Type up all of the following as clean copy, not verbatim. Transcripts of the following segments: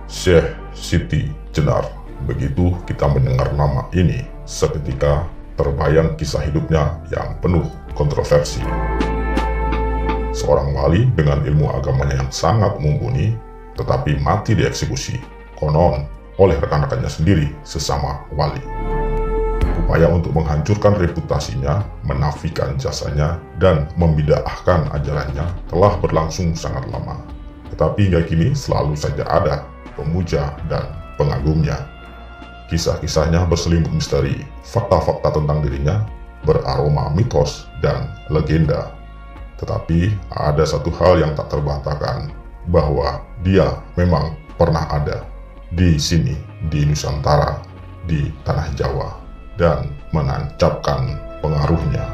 Syekh Siti Jenar. Begitu kita mendengar nama ini, seketika terbayang kisah hidupnya yang penuh kontroversi. Seorang wali dengan ilmu agamanya yang sangat mumpuni, tetapi mati dieksekusi, konon oleh rekan-rekannya sendiri sesama wali. Upaya untuk menghancurkan reputasinya, menafikan jasanya, dan membid'ahkan ajarannya telah berlangsung sangat lama. Tetapi hingga kini selalu saja ada pemuja dan pengagumnya. Kisah-kisahnya berselimut misteri, fakta-fakta tentang dirinya beraroma mitos dan legenda. Tetapi ada satu hal yang tak terbantahkan, bahwa dia memang pernah ada di sini, di Nusantara, di Tanah Jawa, dan menancapkan pengaruhnya.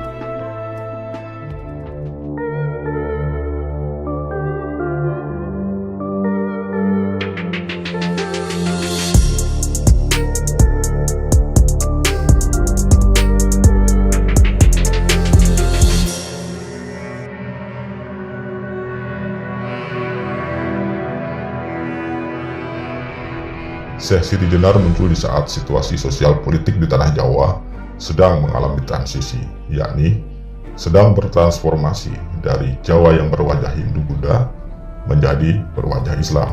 Syekh Siti Jenar muncul di saat situasi sosial politik di Tanah Jawa sedang mengalami transisi, yakni sedang bertransformasi dari Jawa yang berwajah Hindu-Buddha menjadi berwajah Islam.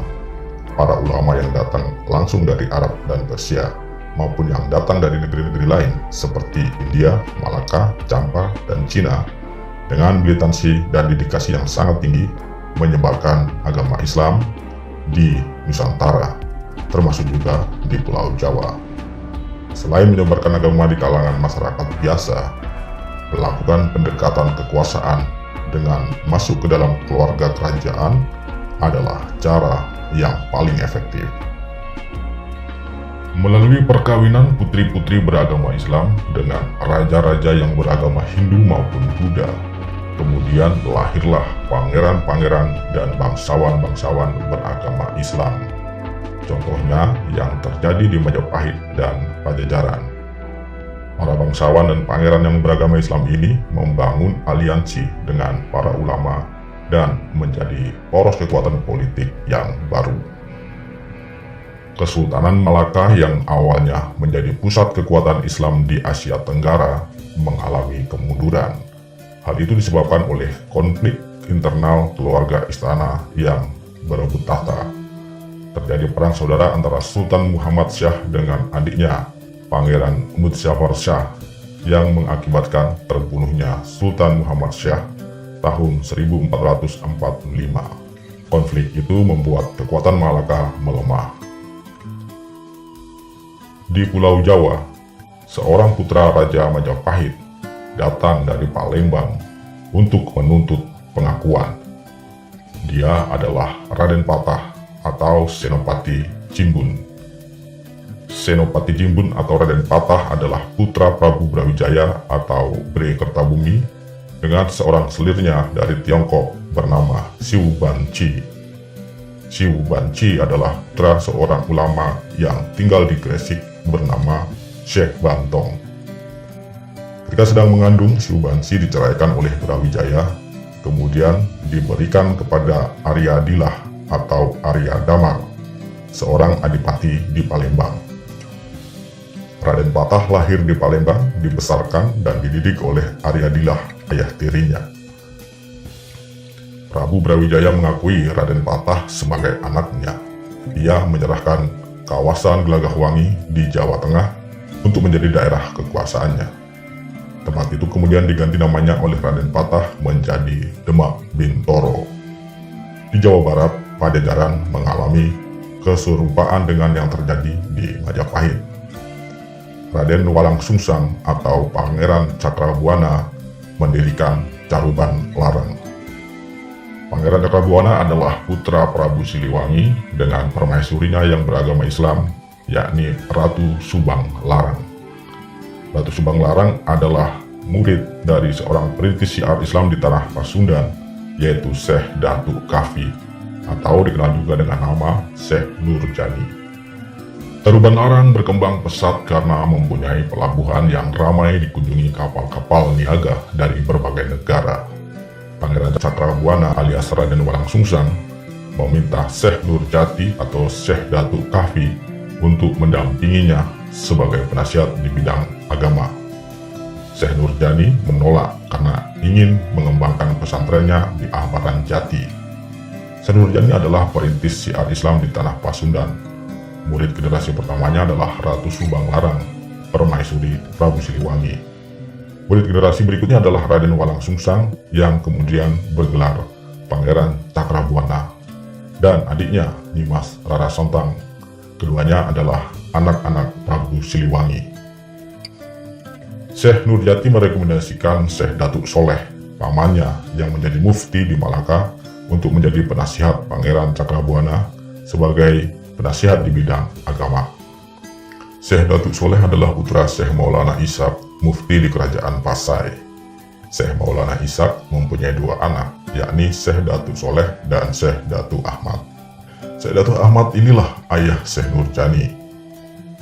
Para ulama yang datang langsung dari Arab dan Persia maupun yang datang dari negeri-negeri lain seperti India, Malaka, Campa, dan Cina dengan militansi dan dedikasi yang sangat tinggi menyebarkan agama Islam di Nusantara, termasuk juga di Pulau Jawa. Selain menyebarkan agama di kalangan masyarakat biasa, melakukan pendekatan kekuasaan dengan masuk ke dalam keluarga kerajaan adalah cara yang paling efektif. Melalui perkawinan putri-putri beragama Islam dengan raja-raja yang beragama Hindu maupun Buddha, kemudian lahirlah pangeran-pangeran dan bangsawan-bangsawan beragama Islam. Contohnya yang terjadi di Majapahit dan Pajajaran. Para bangsawan dan pangeran yang beragama Islam ini membangun aliansi dengan para ulama dan menjadi poros kekuatan politik yang baru. Kesultanan Malaka yang awalnya menjadi pusat kekuatan Islam di Asia Tenggara mengalami kemunduran. Hal itu disebabkan oleh konflik internal keluarga istana yang berebut tahta. Terjadi perang saudara antara Sultan Muhammad Shah dengan adiknya, Pangeran Muzaffar Shah, yang mengakibatkan terbunuhnya Sultan Muhammad Shah tahun 1445. Konflik itu membuat kekuatan Malaka melemah. Di Pulau Jawa, seorang putra Raja Majapahit datang dari Palembang untuk menuntut pengakuan. Dia adalah Raden Patah atau Senopati Jimbun. Senopati Jimbun atau Raden Patah adalah putra Prabu Brawijaya atau Bre Kertabumi dengan seorang selirnya dari Tiongkok bernama Xiu Banqi. Xiu Banqi adalah putra seorang ulama yang tinggal di Gresik bernama Syekh Bantong. Ketika sedang mengandung, Xiu Banqi diceraikan oleh Brawijaya, kemudian diberikan kepada Arya Dilah atau Arya Damar, seorang adipati di Palembang. Raden Patah lahir di Palembang, dibesarkan dan dididik oleh Arya Dilah, ayah tirinya. Prabu Brawijaya mengakui Raden Patah sebagai anaknya. Ia menyerahkan kawasan Gelagahwangi di Jawa Tengah untuk menjadi daerah kekuasaannya. Tempat itu kemudian diganti namanya oleh Raden Patah menjadi Demak Bintoro. Di Jawa Barat, Pajajaran mengalami keserupaan dengan yang terjadi di Majapahit. Raden Walang Sungsang atau Pangeran Cakrabuana mendirikan Caruban Larang. Pangeran Cakrabuana adalah putra Prabu Siliwangi dengan permaisurinya yang beragama Islam, yakni Ratu Subang Larang. Ratu Subang Larang adalah murid dari seorang perintis syiar Islam di tanah Pasundan, yaitu Syekh Datuk Kafi, atau dikenal juga dengan nama Syekh Nurjani. Caruban Larang berkembang pesat karena mempunyai pelabuhan yang ramai dikunjungi kapal-kapal niaga dari berbagai negara. Pangeran Cakrabuana alias Raden Walang Sungsang meminta Syekh Nurjati atau Syekh Datuk Kahfi untuk mendampinginya sebagai penasihat di bidang agama. Syekh Nurjani menolak karena ingin mengembangkan pesantrennya di Ahmadan Jati. Syekh Nurjani adalah perintis syiar Islam di tanah Pasundan. Murid generasi pertamanya adalah Ratu Subang Larang, permaisuri Prabu Siliwangi. Murid generasi berikutnya adalah Raden Walang Sungsang yang kemudian bergelar Pangeran Cakrabuana, dan adiknya Nimas Rara Santang. Keduanya adalah anak-anak Prabu Siliwangi. Syekh Nurjati merekomendasikan Syekh Datuk Soleh, pamannya yang menjadi mufti di Malaka, untuk menjadi penasihat Pangeran Cakrabuana sebagai penasihat di bidang agama. Syekh Datuk Soleh adalah putra Syekh Maulana Ishaq, mufti di Kerajaan Pasai. Syekh Maulana Ishaq mempunyai dua anak, yakni Syekh Datuk Soleh dan Syekh Datuk Ahmad. Syekh Datuk Ahmad inilah ayah Syekh Nurjani.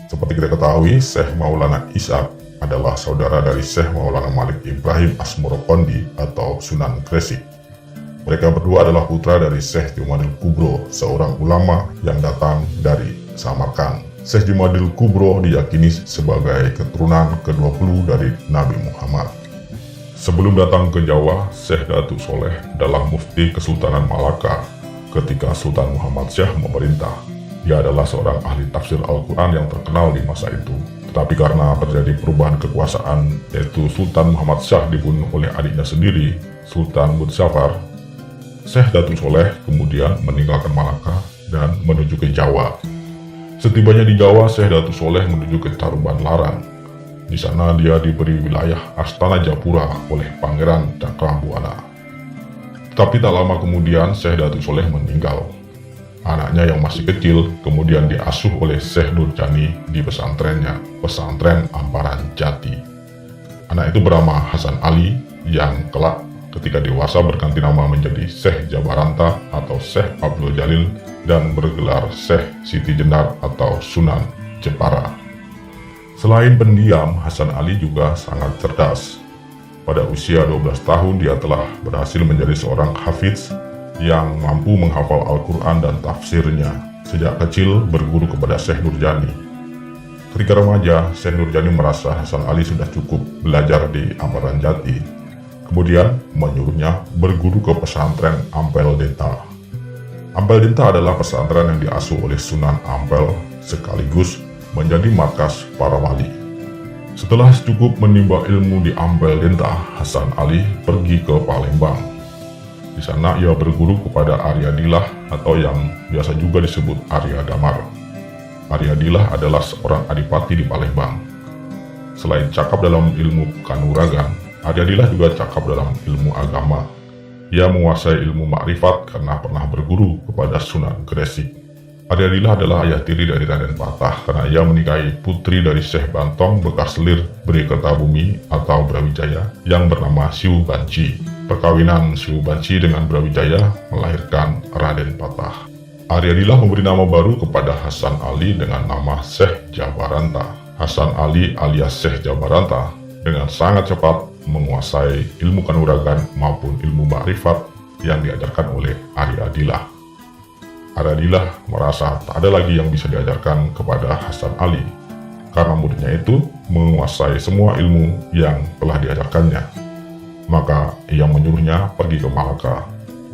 Seperti kita ketahui, Syekh Maulana Ishaq adalah saudara dari Syekh Maulana Malik Ibrahim Asmorokondi atau Sunan Gresik. Mereka berdua adalah putra dari Syekh Jumadil Kubro, seorang ulama yang datang dari Samarkand. Syekh Jumadil Kubro diyakini sebagai keturunan ke-20 dari Nabi Muhammad. Sebelum datang ke Jawa, Syekh Datuk Soleh adalah mufti Kesultanan Malaka ketika Sultan Muhammad Syah memerintah. Dia adalah seorang ahli tafsir Al-Quran yang terkenal di masa itu. Tetapi karena terjadi perubahan kekuasaan, yaitu Sultan Muhammad Syah dibunuh oleh adiknya sendiri, Sultan Mudzafar, Syekh Datuk Soleh kemudian meninggalkan Malaka dan menuju ke Jawa. Setibanya di Jawa, Syekh Datuk Soleh menuju ke Taruban Larang. Di sana dia diberi wilayah Astana Japura oleh Pangeran Cakrabuana. Tapi tak lama kemudian Syekh Datuk Soleh meninggal. Anaknya yang masih kecil kemudian diasuh oleh Syekh Nurjani di pesantrennya, pesantren Amparan Jati. Anak itu bernama Hasan Ali yang kelak ketika dewasa berganti nama menjadi Syekh Jabaranta atau Syekh Abdul Jalil dan bergelar Syekh Siti Jenar atau Sunan Jepara. Selain pendiam, Hasan Ali juga sangat cerdas. Pada usia 12 tahun dia telah berhasil menjadi seorang hafiz yang mampu menghafal Al-Quran dan tafsirnya. Sejak kecil berguru kepada Syekh Nurjani. Ketika remaja, Syekh Nurjani merasa Hasan Ali sudah cukup belajar di Amparan Jati. Kemudian menyuruhnya berguru ke pesantren Ampel Denta. Ampel Denta adalah pesantren yang diasuh oleh Sunan Ampel sekaligus menjadi markas para wali. Setelah cukup menimba ilmu di Ampel Denta, Hasan Ali pergi ke Palembang. Di sana ia berguru kepada Arya Dilah atau yang biasa juga disebut Arya Damar. Arya Dilah adalah seorang adipati di Palembang. Selain cakap dalam ilmu kanuragan, Arya Dilah juga cakap dalam ilmu agama. Ia menguasai ilmu makrifat karena pernah berguru kepada Sunan Gresik. Arya Dilah adalah ayah tiri dari Raden Patah karena ia menikahi putri dari Syekh Bantong bekas Lir Beri Kertabumi atau Brawijaya yang bernama Siu Banci. Perkawinan Siu Banci dengan Brawijaya melahirkan Raden Patah. Arya Dilah memberi nama baru kepada Hasan Ali dengan nama Syekh Jabaranta. Hasan Ali alias Syekh Jabaranta dengan sangat cepat menguasai ilmu kanuragan maupun ilmu makrifat yang diajarkan oleh Arya Dilah. Arya Dilah merasa tak ada lagi yang bisa diajarkan kepada Hasan Ali karena muridnya itu menguasai semua ilmu yang telah diajarkannya. Maka ia menyuruhnya pergi ke Malaka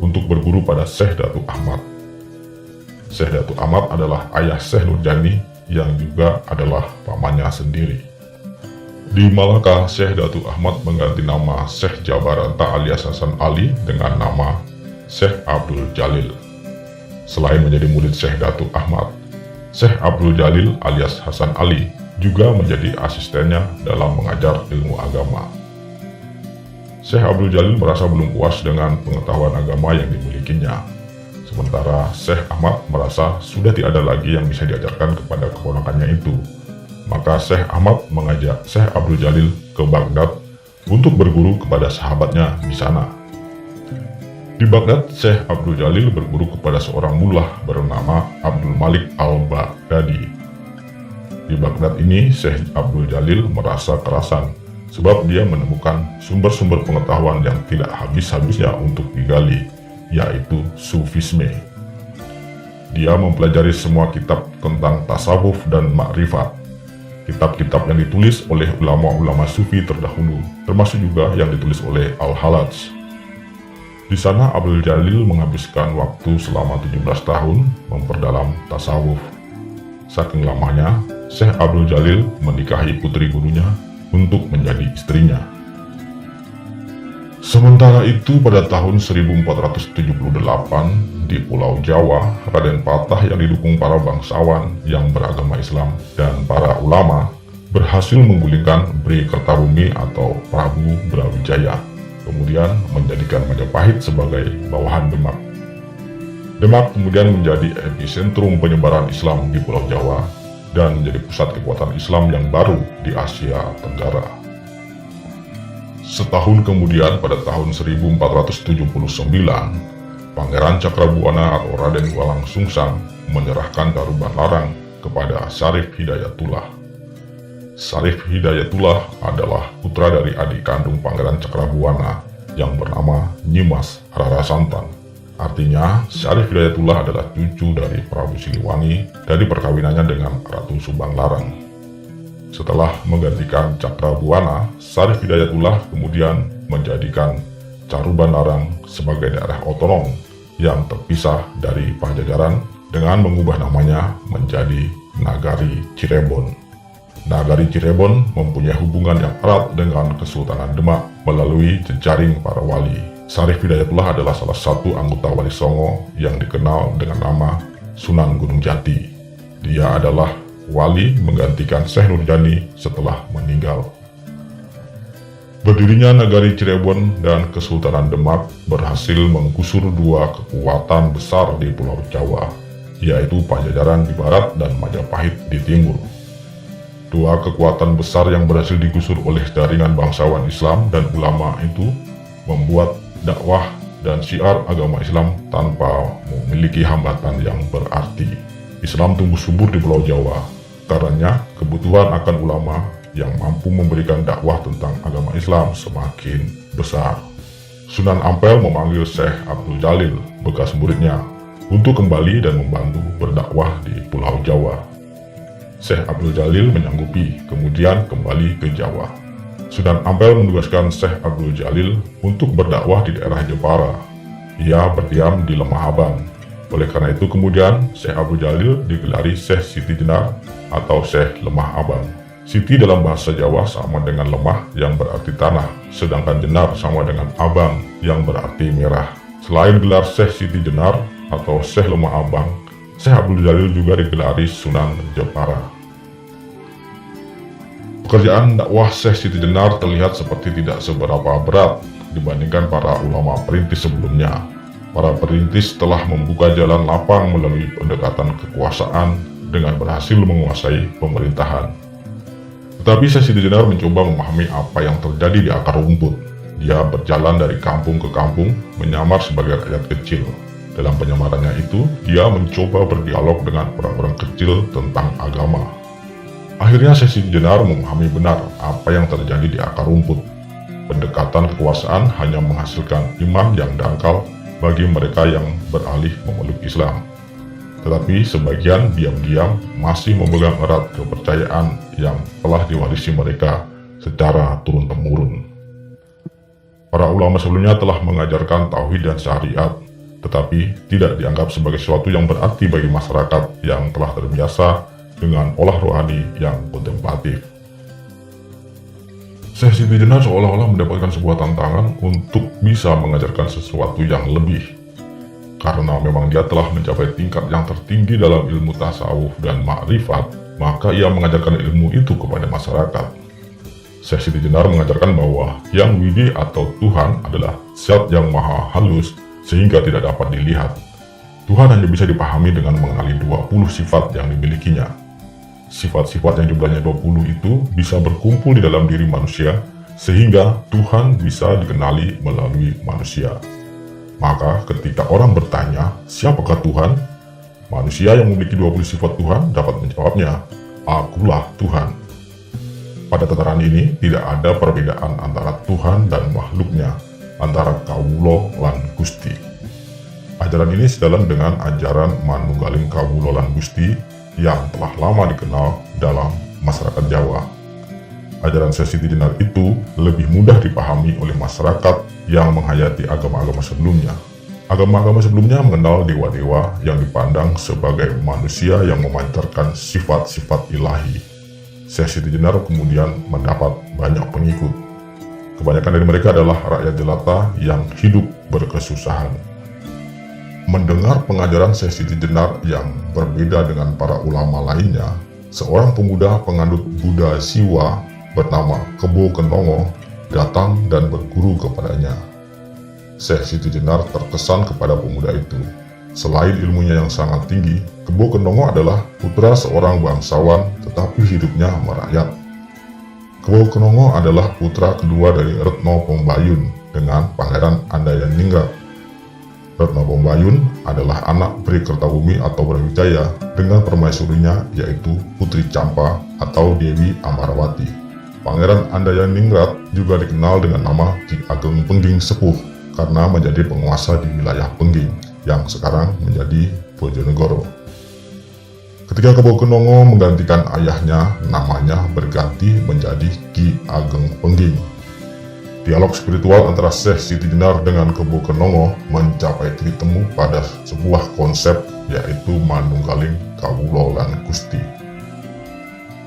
untuk berguru pada Syekh Datuk Ahmad. Syekh Datuk Ahmad adalah ayah Syekh Nurjani yang juga adalah pamannya sendiri. Di Malaka, Syekh Datuk Ahmad mengganti nama Syekh Jabaranta alias Hasan Ali dengan nama Syekh Abdul Jalil. Selain menjadi murid Syekh Datuk Ahmad, Syekh Abdul Jalil alias Hasan Ali juga menjadi asistennya dalam mengajar ilmu agama. Syekh Abdul Jalil merasa belum puas dengan pengetahuan agama yang dimilikinya. Sementara Syekh Ahmad merasa sudah tidak ada lagi yang bisa diajarkan kepada keponakannya itu. Maka Syekh Ahmad mengajak Syekh Abdul Jalil ke Baghdad untuk berguru kepada sahabatnya di sana. Di Baghdad, Syekh Abdul Jalil berguru kepada seorang mullah bernama Abdul Malik Al-Baghdadi. Di Baghdad ini, Syekh Abdul Jalil merasa kerasan sebab dia menemukan sumber-sumber pengetahuan yang tidak habis-habisnya untuk digali, yaitu Sufisme. Dia mempelajari semua kitab tentang tasawuf dan makrifat. Kitab-kitab yang ditulis oleh ulama-ulama sufi terdahulu, termasuk juga yang ditulis oleh Al-Hallaj. Di sana Abdul Jalil menghabiskan waktu selama 17 tahun memperdalam tasawuf. Saking lamanya, Syekh Abdul Jalil menikahi putri gurunya untuk menjadi istrinya. Sementara itu pada tahun 1478 di Pulau Jawa, Raden Patah yang didukung para bangsawan yang beragama Islam dan para ulama berhasil menggulingkan Bri Kertabumi atau Prabu Brawijaya, kemudian menjadikan Majapahit sebagai bawahan Demak. Demak kemudian menjadi epicentrum penyebaran Islam di Pulau Jawa dan menjadi pusat kekuatan Islam yang baru di Asia Tenggara. Setahun kemudian pada tahun 1479, Pangeran Cakrabuana atau Raden Walang Sungsang menyerahkan Caruban Larang kepada Syarif Hidayatullah. Syarif Hidayatullah adalah putra dari adik kandung Pangeran Cakrabuana yang bernama Nyimas Rara Santan. Artinya, Syarif Hidayatullah adalah cucu dari Prabu Siliwangi dari perkawinannya dengan Ratu Subang Larang. Setelah menggantikan Cakrabuana, Syarif Hidayatullah kemudian menjadikan Caruban Larang sebagai daerah otonom yang terpisah dari Pajajaran dengan mengubah namanya menjadi Nagari Cirebon. Nagari Cirebon mempunyai hubungan yang erat dengan Kesultanan Demak melalui jejaring para wali. Syarif Hidayatullah adalah salah satu anggota Wali Songo yang dikenal dengan nama Sunan Gunung Jati. Dia adalah wali menggantikan Syekh Nurjani setelah meninggal. Berdirinya Nagari Cirebon dan Kesultanan Demak berhasil menggusur dua kekuatan besar di Pulau Jawa, yaitu Pajajaran di barat dan Majapahit di timur. Dua kekuatan besar yang berhasil digusur oleh jaringan bangsawan Islam dan ulama itu membuat dakwah dan syiar agama Islam tanpa memiliki hambatan yang berarti. Islam tumbuh subur di Pulau Jawa karena kebutuhan akan ulama yang mampu memberikan dakwah tentang agama Islam semakin besar. Sunan Ampel memanggil Syekh Abdul Jalil, bekas muridnya, untuk kembali dan membantu berdakwah di Pulau Jawa. Syekh Abdul Jalil menyanggupi, kemudian kembali ke Jawa. Sunan Ampel menugaskan Syekh Abdul Jalil untuk berdakwah di daerah Jepara. Ia berdiam di Lemah Abang. Oleh karena itu kemudian Syekh Abdul Jalil digelari Syekh Siti Jenar atau Syekh Lemah Abang. Siti dalam bahasa Jawa sama dengan lemah yang berarti tanah, sedangkan Jenar sama dengan abang yang berarti merah. Selain gelar Syekh Siti Jenar atau Syekh Lemah Abang, Syekh Abdul Jalil juga digelari Sunan Jepara. Pekerjaan dakwah Syekh Siti Jenar terlihat seperti tidak seberapa berat dibandingkan para ulama perintis sebelumnya. Para perintis telah membuka jalan lapang melalui pendekatan kekuasaan dengan berhasil menguasai pemerintahan. Tetapi Syekh Siti Jenar mencoba memahami apa yang terjadi di akar rumput. Dia berjalan dari kampung ke kampung, menyamar sebagai rakyat kecil. Dalam penyamarannya itu, dia mencoba berdialog dengan orang-orang kecil tentang agama. Akhirnya Syekh Siti Jenar memahami benar apa yang terjadi di akar rumput. Pendekatan kekuasaan hanya menghasilkan iman yang dangkal bagi mereka yang beralih memeluk Islam. Tetapi sebagian diam-diam masih memegang erat kepercayaan yang telah diwarisi mereka secara turun-temurun. Para ulama sebelumnya telah mengajarkan tauhid dan syariat, tetapi tidak dianggap sebagai sesuatu yang berarti bagi masyarakat yang telah terbiasa dengan olah rohani yang kontemplatif. Syekh Siti Jenar seolah-olah mendapatkan sebuah tantangan untuk bisa mengajarkan sesuatu yang lebih. Karena memang dia telah mencapai tingkat yang tertinggi dalam ilmu tasawuf dan ma'rifat, maka ia mengajarkan ilmu itu kepada masyarakat. Syekh Siti Jenar mengajarkan bahwa Yang Widi atau Tuhan adalah zat yang maha halus sehingga tidak dapat dilihat. Tuhan hanya bisa dipahami dengan mengenali 20 sifat yang dimilikinya. Sifat-sifat yang jumlahnya 20 itu bisa berkumpul di dalam diri manusia sehingga Tuhan bisa dikenali melalui manusia. Maka ketika orang bertanya, siapakah Tuhan? Manusia yang memiliki 20 sifat Tuhan dapat menjawabnya, akulah Tuhan. Pada tataran ini, tidak ada perbedaan antara Tuhan dan makhluknya, antara Kawulo lan Gusti. Ajaran ini sejalan dengan ajaran Manunggaling Kawulolan Gusti yang telah lama dikenal dalam masyarakat Jawa. Ajaran Syekh Siti Jenar itu lebih mudah dipahami oleh masyarakat yang menghayati agama-agama sebelumnya. Agama-agama sebelumnya mengenal dewa-dewa yang dipandang sebagai manusia yang memancarkan sifat-sifat ilahi. Syekh Siti Jenar kemudian mendapat banyak pengikut. Kebanyakan dari mereka adalah rakyat jelata yang hidup berkesusahan. Mendengar pengajaran Syekh Siti Jenar yang berbeda dengan para ulama lainnya, seorang pemuda penganut Buddha Siwa bernama Kebo Kenongo datang dan berguru kepadanya. Syekh Siti Jenar terkesan kepada pemuda itu. Selain ilmunya yang sangat tinggi, Kebo Kenongo adalah putra seorang bangsawan tetapi hidupnya merakyat. Kebo Kenongo adalah putra kedua dari Retno Pombayun dengan Pangeran Andayaningrat. Retno Pombayun adalah anak Pri Kertabumi atau Brawijaya dengan permaisurinya yaitu Putri Campa atau Dewi Amarawati. Pangeran Andayaningrat juga dikenal dengan nama Ki Ageng Pengging Sepuh karena menjadi penguasa di wilayah Pengging yang sekarang menjadi Bojonegoro. Ketika Kebo Kenongo menggantikan ayahnya, namanya berganti menjadi Ki Ageng Pengging. Dialog spiritual antara Syekh Siti Jenar dengan Kebo Kenongo mencapai titik temu pada sebuah konsep yaitu Manunggaling Kawulolan Gusti.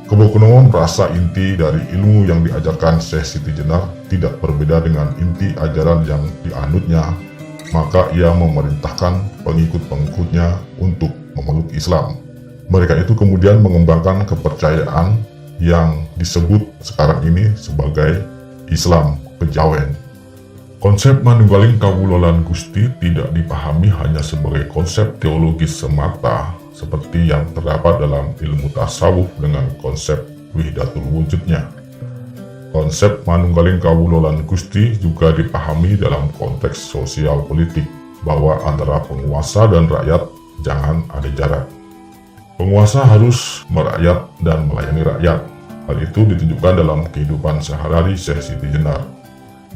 Kebo Kenongo merasa inti dari ilmu yang diajarkan Syekh Siti Jenar tidak berbeda dengan inti ajaran yang dianutnya, maka ia memerintahkan pengikut-pengikutnya untuk memeluk Islam. Mereka itu kemudian mengembangkan kepercayaan yang disebut sekarang ini sebagai Islam Kejawen. Konsep Manunggaling Kawulolan Gusti tidak dipahami hanya sebagai konsep teologis semata seperti yang terdapat dalam ilmu tasawuf dengan konsep wihdatul wujudnya. Konsep Manunggaling Kawulolan Gusti juga dipahami dalam konteks sosial politik bahwa antara penguasa dan rakyat jangan ada jarak. Penguasa harus merakyat dan melayani rakyat. Hal itu ditunjukkan dalam kehidupan sehari-hari Syekh Siti Jenar.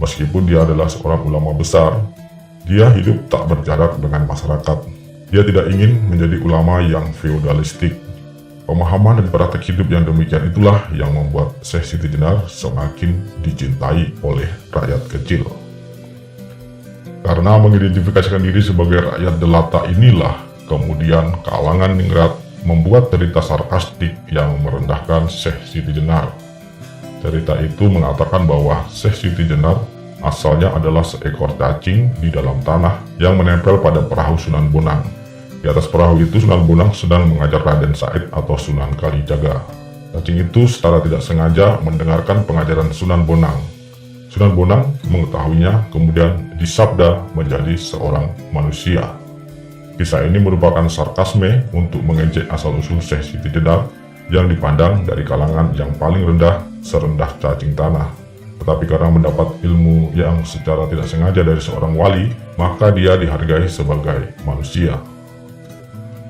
Meskipun dia adalah seorang ulama besar, dia hidup tak berjarak dengan masyarakat. Dia tidak ingin menjadi ulama yang feodalistik. Pemahaman dan praktek hidup yang demikian itulah yang membuat Syekh Siti Jenar semakin dicintai oleh rakyat kecil. Karena mengidentifikasikan diri sebagai rakyat jelata inilah, kemudian kalangan ningrat membuat cerita sarkastik yang merendahkan Syekh Siti Jenar. Cerita itu mengatakan bahwa Syekh Siti Jenar asalnya adalah seekor cacing di dalam tanah yang menempel pada perahu Sunan Bonang. Di atas perahu itu Sunan Bonang sedang mengajar Raden Said atau Sunan Kalijaga. Cacing itu secara tidak sengaja mendengarkan pengajaran Sunan Bonang. Sunan Bonang mengetahuinya kemudian disabda menjadi seorang manusia. Kisah ini merupakan sarkasme untuk mengejek asal-usul Syekh Siti Jenar yang dipandang dari kalangan yang paling rendah serendah cacing tanah. Tetapi karena mendapat ilmu yang secara tidak sengaja dari seorang wali, maka dia dihargai sebagai manusia.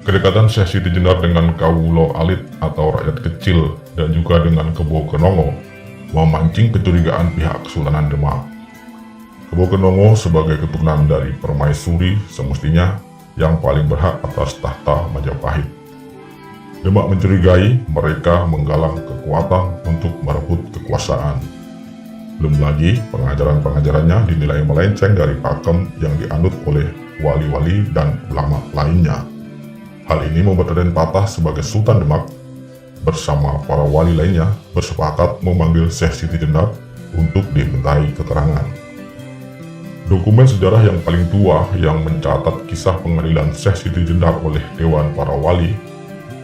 Kedekatan Syekh Siti Jenar dengan Kawulo Alit atau rakyat kecil dan juga dengan Kebo Kenongo memancing kecurigaan pihak Kesultanan Demak. Kebo Kenongo sebagai keturunan dari permaisuri semestinya yang paling berhak atas tahta Majapahit. Demak mencurigai mereka menggalang kekuatan untuk merebut kekuasaan. Belum lagi pengajaran-pengajarannya dinilai melenceng dari pakem yang dianut oleh wali-wali dan ulama lainnya. Hal ini membuat Raden Patah sebagai Sultan Demak bersama para wali lainnya bersepakat memanggil Syekh Siti Jenar untuk dimintai keterangan. Dokumen sejarah yang paling tua yang mencatat kisah pengadilan Syekh Siti Jenar oleh Dewan Para Wali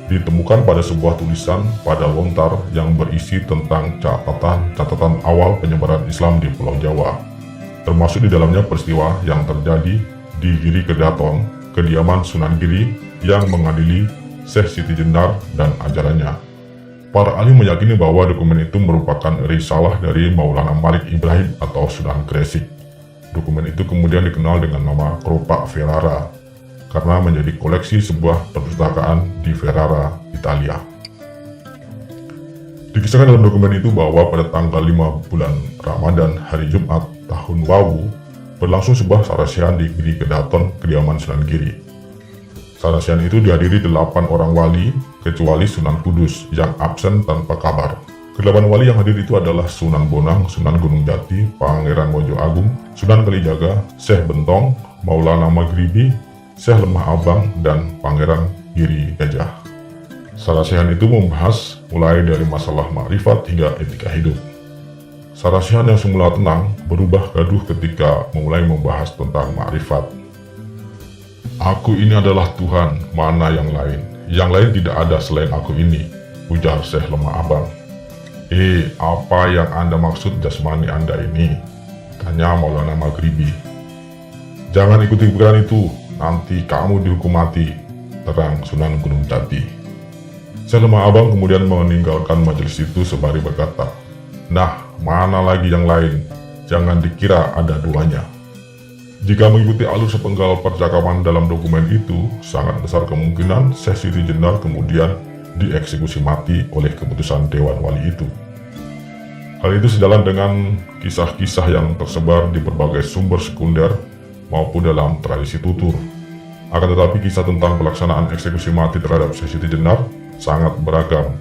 ditemukan pada sebuah tulisan pada lontar yang berisi tentang catatan awal penyebaran Islam di Pulau Jawa, termasuk di dalamnya peristiwa yang terjadi di Giri Kedaton, kediaman Sunan Giri yang mengadili Syekh Siti Jenar dan ajarannya. Para ahli meyakini bahwa dokumen itu merupakan risalah dari Maulana Malik Ibrahim atau Sunan Gresik. Dokumen itu kemudian dikenal dengan nama Keropak Ferrara karena menjadi koleksi sebuah perpustakaan di Ferrara, Italia. Dikisahkan dalam dokumen itu bahwa pada tanggal 5 bulan Ramadan hari Jumat tahun Wawu, berlangsung sebuah sarasihan di Giri Kedaton, kediaman Sunan Giri. Sarasihan itu dihadiri 8 orang wali, kecuali Sunan Kudus yang absen tanpa kabar. Ke-8 wali yang hadir itu adalah Sunan Bonang, Sunan Gunung Jati, Pangeran Mojo Agung, Sunan Kalijaga, Syekh Bentong, Maulana Maghribi, Syekh Lemah Abang, dan Pangeran Giri Gajah. Sarasihan itu membahas mulai dari masalah makrifat hingga etika hidup. Sarasihan yang semula tenang berubah gaduh ketika mulai membahas tentang makrifat. "Aku ini adalah Tuhan, mana yang lain? Yang lain tidak ada selain aku ini," ujar Syekh Lemah Abang. Apa yang Anda maksud jasmani Anda ini?" tanya Maulana Maghribi. "Jangan ikuti pikiran itu, nanti kamu dihukum mati," terang Sunan Gunung Jati. Syekh Lemah Abang kemudian meninggalkan majelis itu sembari berkata, "Nah, mana lagi yang lain? Jangan dikira ada duanya." Jika mengikuti alur sepenggal percakapan dalam dokumen itu, sangat besar kemungkinan Syekh Siti Jenar kemudian dieksekusi mati oleh keputusan Dewan Wali itu. Hal itu sejalan dengan kisah-kisah yang tersebar di berbagai sumber sekunder maupun dalam tradisi tutur. Akan tetapi kisah tentang pelaksanaan eksekusi mati terhadap Syekh Siti Jenar sangat beragam.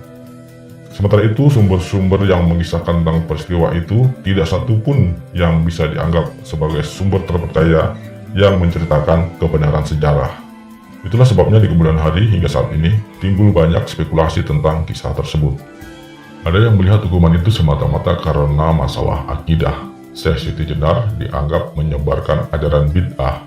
Sementara itu, sumber-sumber yang mengisahkan tentang peristiwa itu tidak satu pun yang bisa dianggap sebagai sumber terpercaya yang menceritakan kebenaran sejarah. Itulah sebabnya di kemudian hari hingga saat ini timbul banyak spekulasi tentang kisah tersebut. Ada yang melihat hukuman itu semata-mata karena masalah akidah. Syekh Siti Jenar dianggap menyebarkan ajaran bid'ah.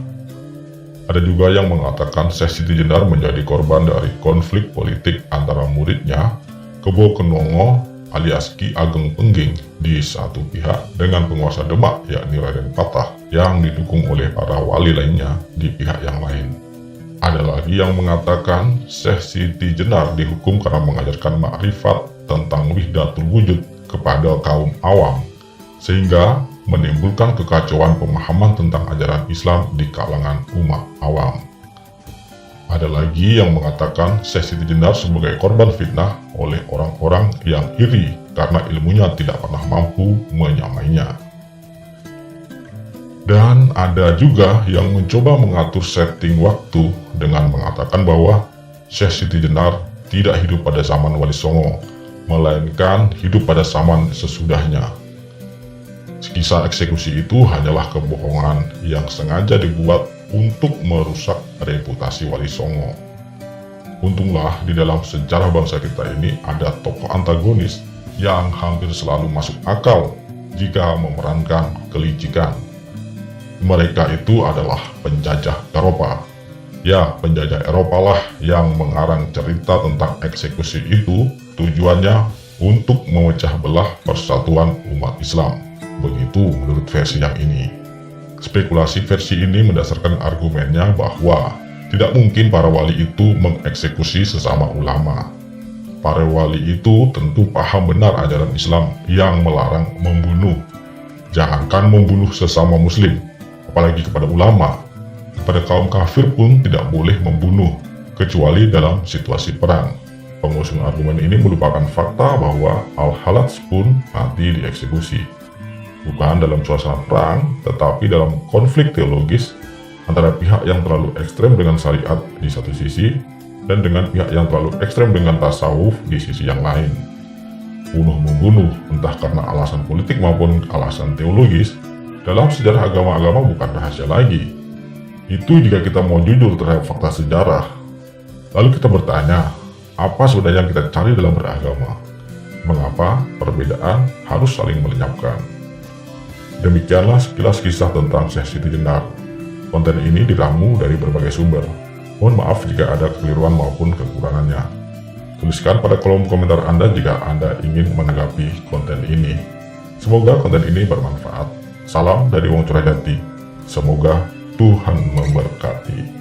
Ada juga yang mengatakan Syekh Siti Jenar menjadi korban dari konflik politik antara muridnya, Kebo Kenongo alias Ki Ageng Pengging di satu pihak dengan penguasa Demak yakni Raden Patah yang didukung oleh para wali lainnya di pihak yang lain. Ada lagi yang mengatakan Syekh Siti Jenar dihukum karena mengajarkan makrifat tentang wihdatul wujud kepada kaum awam, sehingga menimbulkan kekacauan pemahaman tentang ajaran Islam di kalangan umat awam. Ada lagi yang mengatakan Syekh Siti Jenar sebagai korban fitnah oleh orang-orang yang iri karena ilmunya tidak pernah mampu menyamainya. Dan ada juga yang mencoba mengatur setting waktu dengan mengatakan bahwa Syekh Siti Jenar tidak hidup pada zaman Wali Songo, melainkan hidup pada zaman sesudahnya. Kisah eksekusi itu hanyalah kebohongan yang sengaja dibuat untuk merusak reputasi Wali Songo. Untunglah di dalam sejarah bangsa kita ini ada tokoh antagonis yang hampir selalu masuk akal jika memerankan kelicikan. Mereka itu adalah penjajah Eropa. Ya, penjajah Eropa lah yang mengarang cerita tentang eksekusi itu, tujuannya untuk memecah belah persatuan umat Islam. Begitu menurut versi yang ini. Spekulasi versi ini mendasarkan argumennya bahwa tidak mungkin para wali itu mengeksekusi sesama ulama. Para wali itu tentu paham benar ajaran Islam yang melarang membunuh. Jangankan membunuh sesama muslim, apalagi kepada ulama. Pada kaum kafir pun tidak boleh membunuh, kecuali dalam situasi perang. Pengusung argumen ini melupakan fakta bahwa Al-Halaj pun mati dieksekusi. Bukan dalam suasana perang, tetapi dalam konflik teologis antara pihak yang terlalu ekstrem dengan syariat di satu sisi, dan dengan pihak yang terlalu ekstrem dengan tasawuf di sisi yang lain. Bunuh-membunuh, entah karena alasan politik maupun alasan teologis, dalam sejarah agama-agama bukan rahasia lagi. Itu jika kita mau jujur terhadap fakta sejarah. Lalu kita bertanya, apa sebenarnya yang kita cari dalam beragama? Mengapa perbedaan harus saling melenyapkan? Demikianlah sekilas kisah tentang Syekh Siti Jenar. Konten ini diramu dari berbagai sumber. Mohon maaf jika ada kekeliruan maupun kekurangannya. Tuliskan pada kolom komentar Anda jika Anda ingin menanggapi konten ini. Semoga konten ini bermanfaat. Salam dari Wong Curahjati. Semoga Tuhan memberkati.